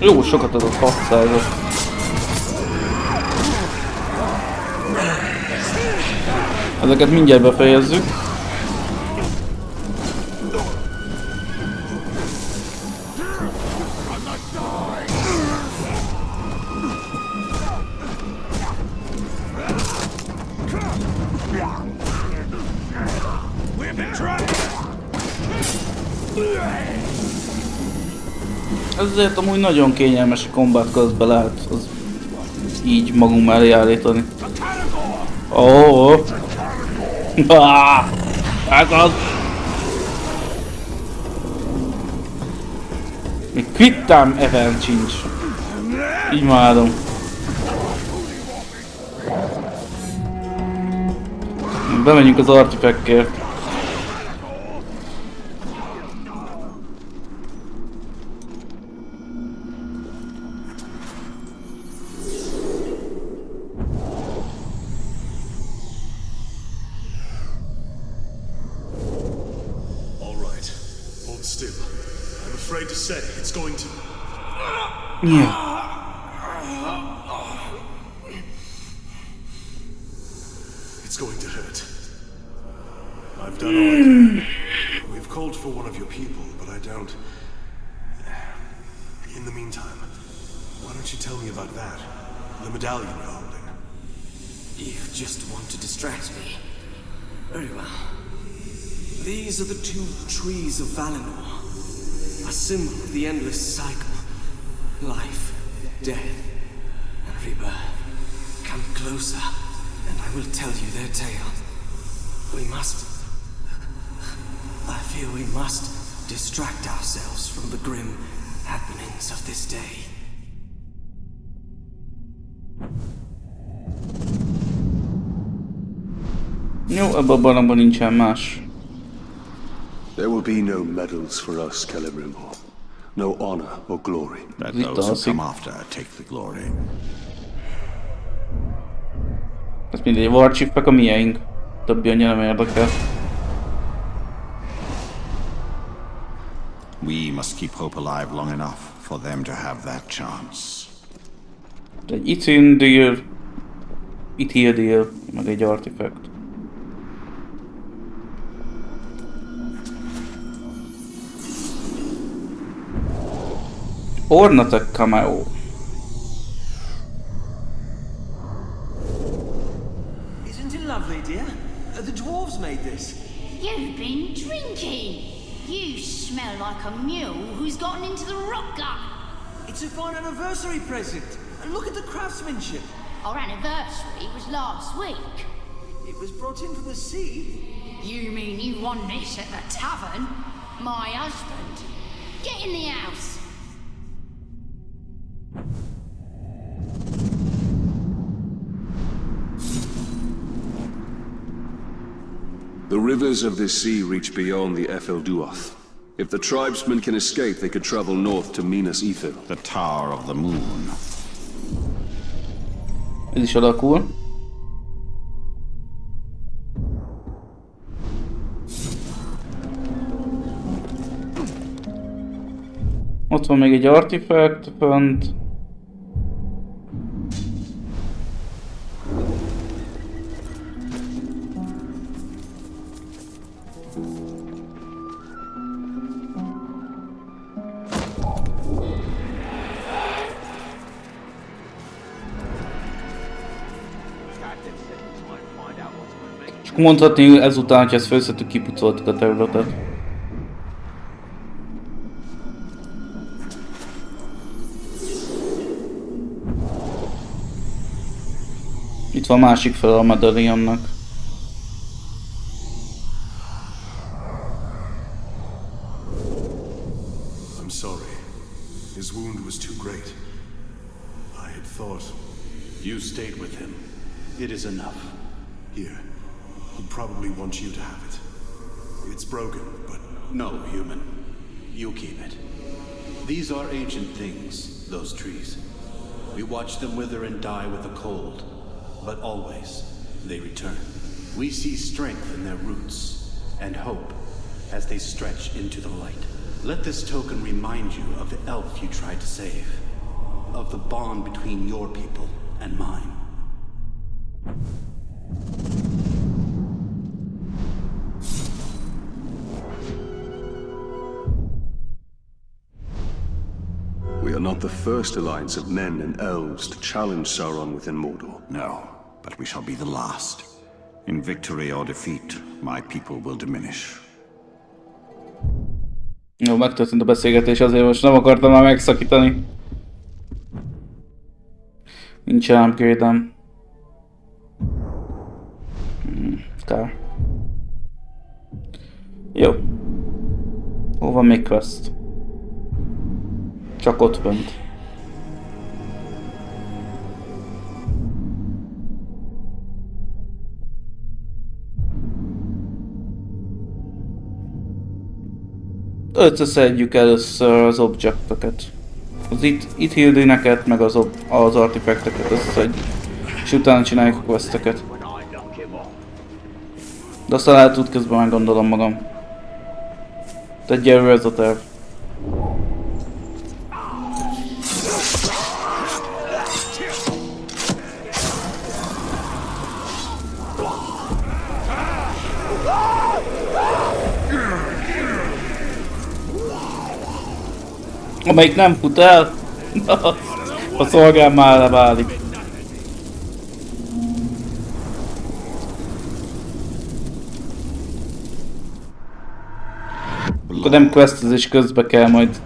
Jó, sokat adott 600-at. Ezeket mindjárt befejezzük. Ezért amúgy nagyon kényelmes a kombat közben lehet az így magunk mellé állítani. Oh. Hát az! Még quick time event sincs. Így imádom. Bemegyünk az artifactért. Yeah. It's going to hurt. I've done all I can. We've called for one of your people, but I don't. In the meantime, why don't you tell me about that? The medallion you're holding. You just want to distract me. Very well. These are the two trees of Valinor. A symbol of the endless cycle. Life, death, and rebirth. Come closer, and I will tell you their tale. We must... I feel we must distract ourselves from the grim happenings of this day. Jó, ebben a barlangban nincsen más. There will be no medals for us, Celebrimor. No honor or glory. Let those who come after take the glory. Ez mindegy, warchippek a miénk. Többi annyira nem érdekel. We must keep hope alive long enough for them to have that chance. Egy Ithildin, meg egy artifact. Omate Cameo. Isn't it lovely, dear? The dwarves made this. You've been drinking. You smell like a mule who's gotten into the rock gut. It's a fine anniversary present. And look at the craftsmanship. Our anniversary was last week. It was brought in from the sea. You mean you won this at the tavern? My husband. Get in the house. The rivers of this sea reach beyond the Ithildin. If the tribesmen can escape, they could travel north to Minas Ithil. The Tower of the Moon. Ez is alakul. Ott van még egy artifact fönt. Csak mondhatni ezután, hogy ezt felszettük, kipucoltuk a területet. Itt van másik fel a Medallionnak. I'm sorry. His wound was too great. I had thought... You stayed with him. It is enough. Here. He'd probably want you to have it. It's broken, but... No, human. You keep it. These are ancient things, those trees. We watch them wither and die with the cold. But always, they return. We see strength in their roots, and hope as they stretch into the light. Let this token remind you of the elf you tried to save. of the bond between your people and mine. We are not the first alliance of men and elves to challenge Sauron within Mordor. No, but we shall be the last. In victory or defeat, my people will diminish. Jó, megtörtént a beszélgetés, azért most nem akartam már megszakítani. Nincs upgrade-em. Kár. Jó. Hol van még quest? Csak ott fönt. Összeszedjük először az objectokat. Az Ithildineket, meg az artifakteket összeszedjük. És utána csináljuk a questeket. De aztán lehet útközben meggondolom magam. Tehát gyerő ez a terv. Amelyik nem fut el, a szolgám már leválik. Akkor nem questezés közbe kell majd.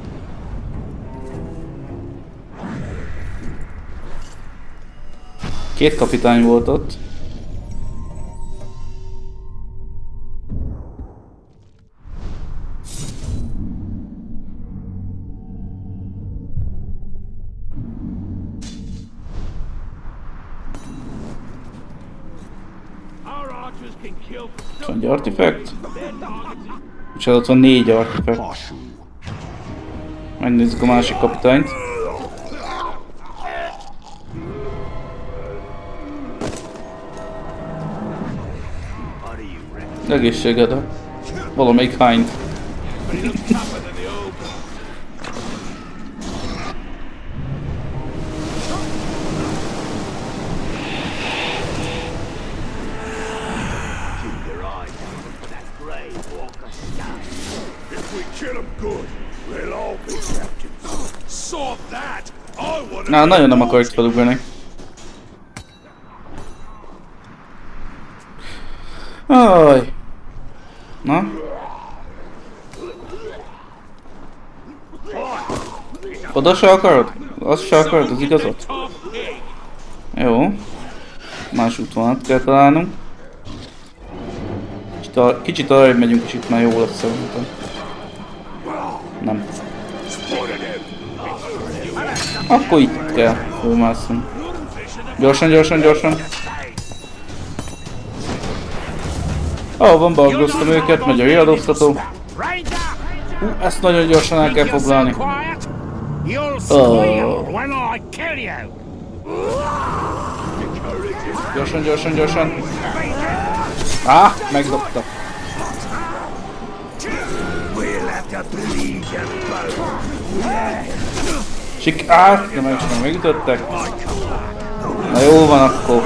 Két kapitány volt ott. Egy artifact. És ott van 4 artifact. Megnézzük a másik kapitányt. Egészségedre. Valamelyik hányt. Na, nagyon nem akarok felugrani. Aj. Na? Oda se akarod? Azt se akarod, az igazat? Jó. Más útvonalat kell találnunk. Kicsit arra megyünk, és itt már jó lesz szerintem. Nem. Akkor itt kell fölmászunk. Gyorsan, gyorsan, gyorsan. Ahol balgoztam őket, megy a riadóztató. Ezt nagyon gyorsan el kell foglalni. Gyorsan, gyorsan, gyorsan. Megdobta. De meg is megütöttek. Na jó van akkor.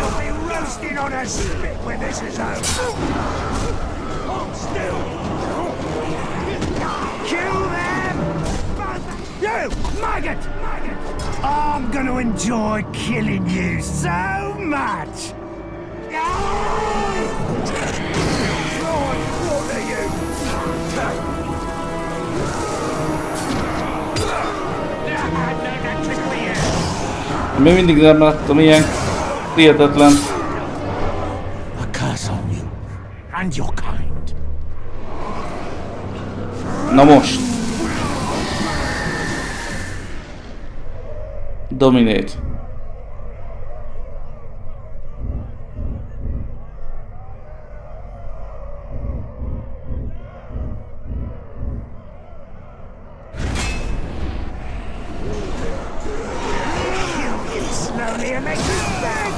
I'm gonna enjoy killing you so much. Még mindig nem láttam ilyen hihetetlen. A curse on you and your kind. Na most. Dominate.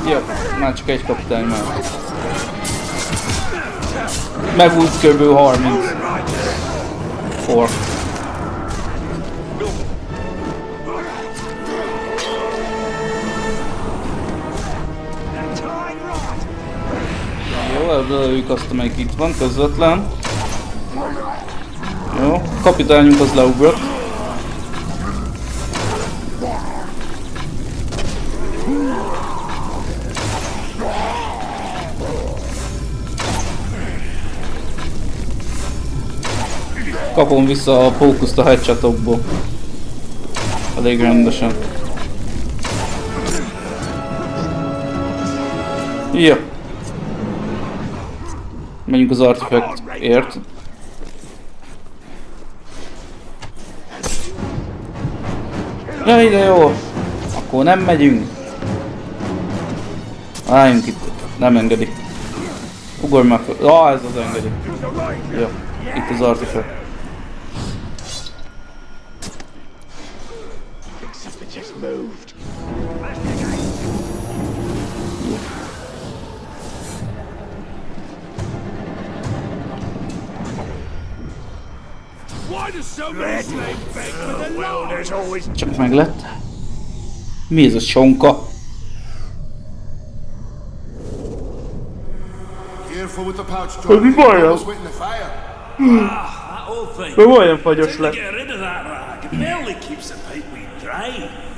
Jó, már csak egy kapitány már. Meg úgy kb. 30. Előbb lelőjük azt, amelyik itt van, közvetlen. Jó, kapitányunk az leugrott. Kapom vissza a fókuszt a headshotokból. Elég rendesen. Ja. Menjünk az artifaktért. Ja, ide jó. Akkor nem megyünk. Álljunk itt. Nem engedi. Ugorj már fel. Ah, ez az engedi. Jó. Itt az artifakt. Csak meg lett. Mi ez a sonka? Hogy mi bajom? Mi olyan fagyos lett?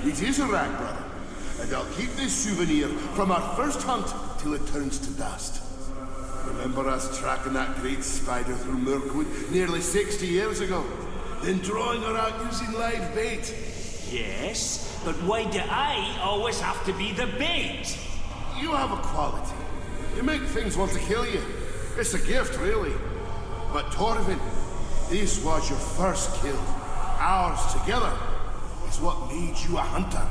It is a rag, brother, and I'll keep this souvenir from our first hunt till it turns to dust. Remember us tracking that great spider through Mirkwood nearly 60 years ago? Then drawing her out using live bait? Yes, but why do I always have to be the bait? You have a quality. You make things want to kill you. It's a gift, really. But Torvin, this was your first kill. Ours together is what made you a hunter.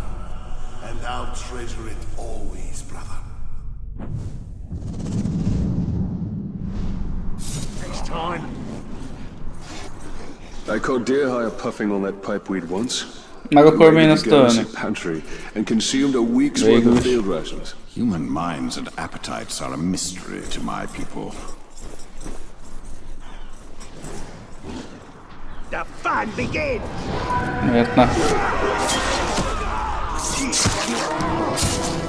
And I'll treasure it always, brother. Next time. I caught deer hire puffing on that pipeweed once. Meg akarom én azt tölni. Pantry and consumed a week's worth of field rations. Human minds and appetites are a mystery to my people. The fun begins! Miért ne?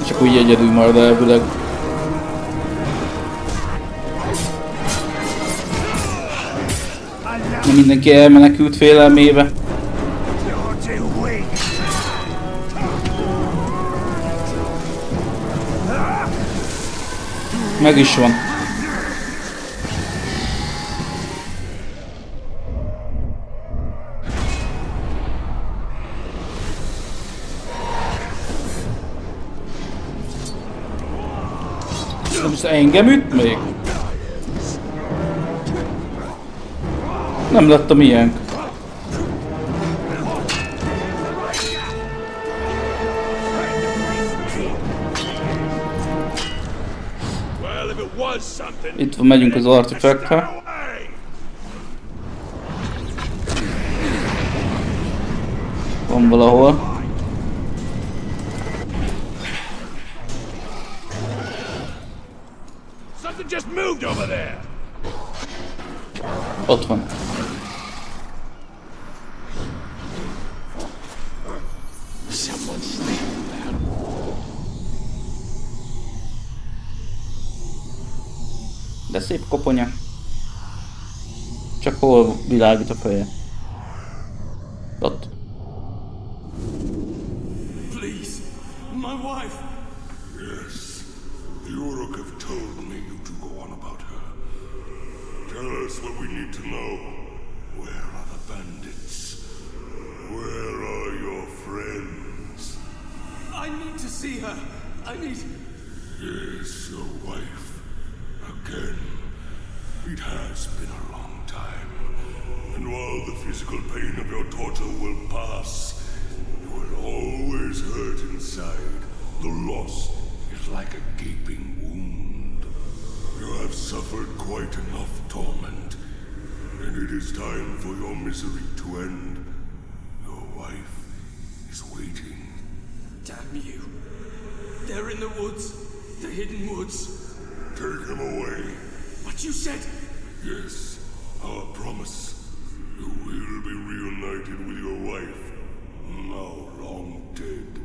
Csak úgy egyedül marad elvileg. Mindenki elmenekült félelmébe. Meg is van. Most engem üt még? Nem lett a miénk. Itt van, megyünk az artifactre. Van valahol. Ott van. De szép koponya. Csak hol világít a feje? Ott. Please, my wife. Yes, the Uruk have told me you to go on about her. Tell us what we need to know. Where are the bandits? Where are your friends? I need to see her. I need... Yes, your wife. Again. It has been a long time. And while the physical pain of your torture will pass, you will always hurt inside. The loss is like a gaping wound. You have suffered quite enough torment, and it is time for your misery to end. Your wife is waiting. Damn you. They're in the woods. The hidden woods. Take him away. But you said... Yes, our promise. You will be reunited with your wife, now long dead.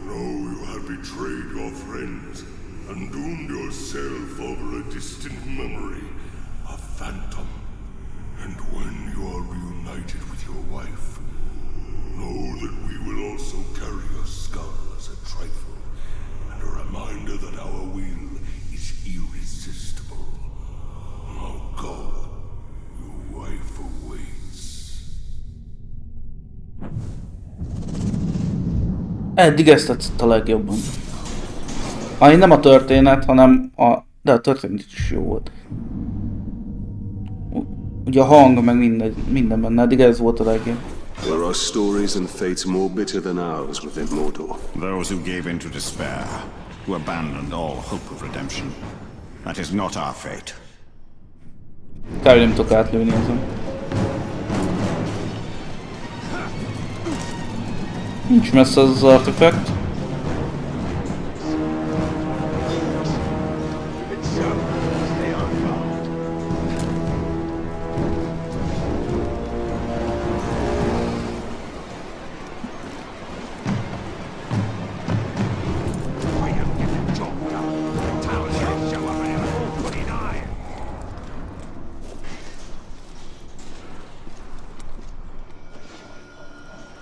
Know you have betrayed your friends and doomed yourself over a distant memory, a phantom. And when you are reunited with your wife, know that we will also carry your skull as a trifle, and a reminder that our will is irresistible. Now go. Your wife awaits. Eddig ezt tetszett a legjobban. Nem a történet, hanem a... De a történet is jó volt. Ugye a hang, meg minden benne, eddig ez volt a legjobb. There are stories and fates more bitter than ours within Mordor. Those who gave in to despair, who abandoned all hope of redemption. That is not our fate. Kár, nem tudok átlőni ezen. Nincs messze az artefakt.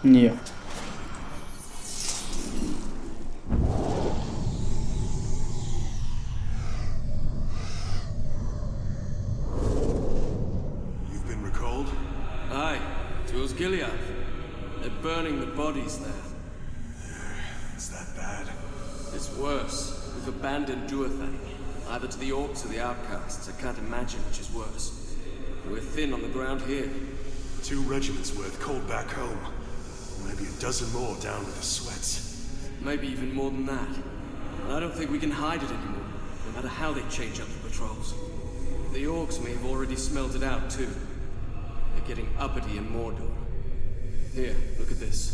Ja. You've been recalled? Aye, to Osgiliath. They're burning the bodies there. Is that bad? It's worse. We've abandoned Duathang, either to the orcs or the outcasts. I can't imagine which is worse. We're thin on the ground here. 2 regiments worth called back home. Maybe a dozen more down with the sweats. Maybe even more than that. And I don't think we can hide it anymore, no matter how they change up the patrols. The orcs may have already smelled it out too. They're getting uppity in Mordor. Here, look at this.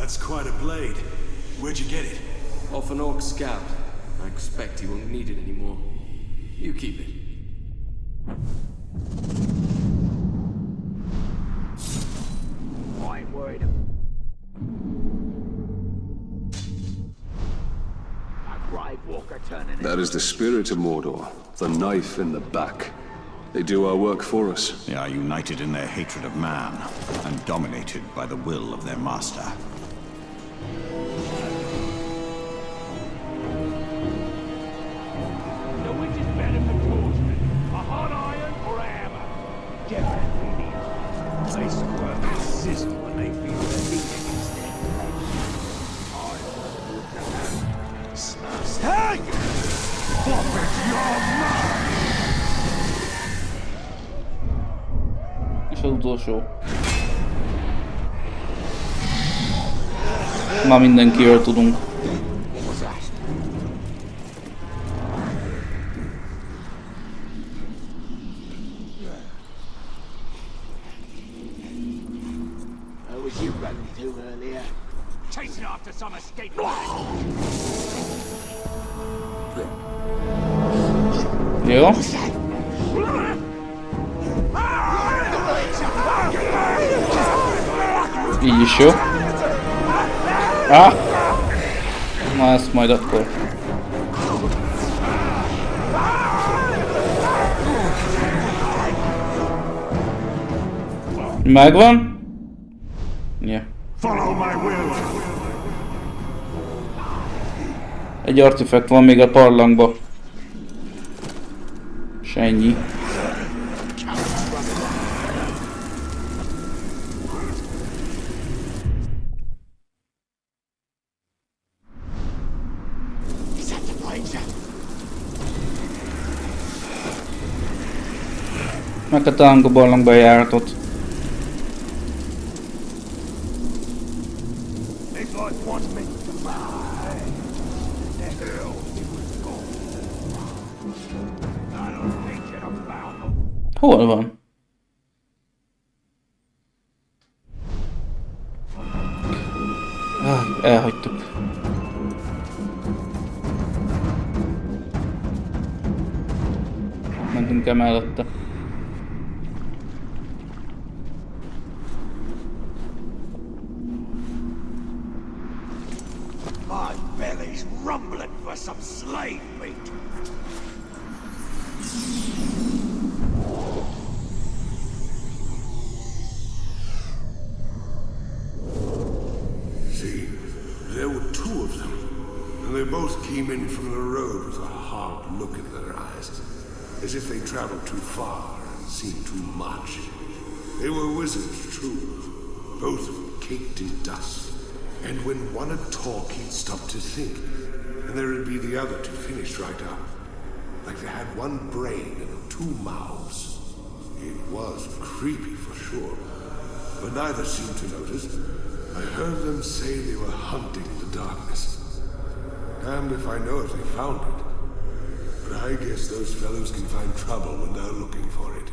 That's quite a blade. Where'd you get it? Off an orc scout. I expect he won't need it anymore. You keep it. I'm worried. A grave walker turning. That is the spirit of Mordor, the knife in the back. They do our work for us. They are united in their hatred of man, and dominated by the will of their master. The which is better for Georgeman, a hot iron or a hammer? Definitely the they squirt their sizzle when they feel the heat against them. Hey! Forfeit your mind! És az utolsó. Ma mindenkiről tudunk. Was you running to earlier? Chasing after some escaped Jó. Így is jó. Na ezt majd akkor. Megvan? Yeah. Egy artefakt van még a parlangba. S ennyi. Megtalálunk a barlangba a járatot. Hol van? Elhagytuk. Mentünk el mellette. My belly's rumbling for some slave meat. both came in from the road with a hard look in their eyes, as if they traveled too far and seen too much. They were wizards, true, both caked in dust. And when one would talk, he'd stop to think, and there would be the other to finish right up. Like they had one brain and two mouths. It was creepy for sure, but neither seemed to notice. I heard them say they were hunting the darkness. Damned if I know if they found it. But I guess those fellows can find trouble when they're looking for it.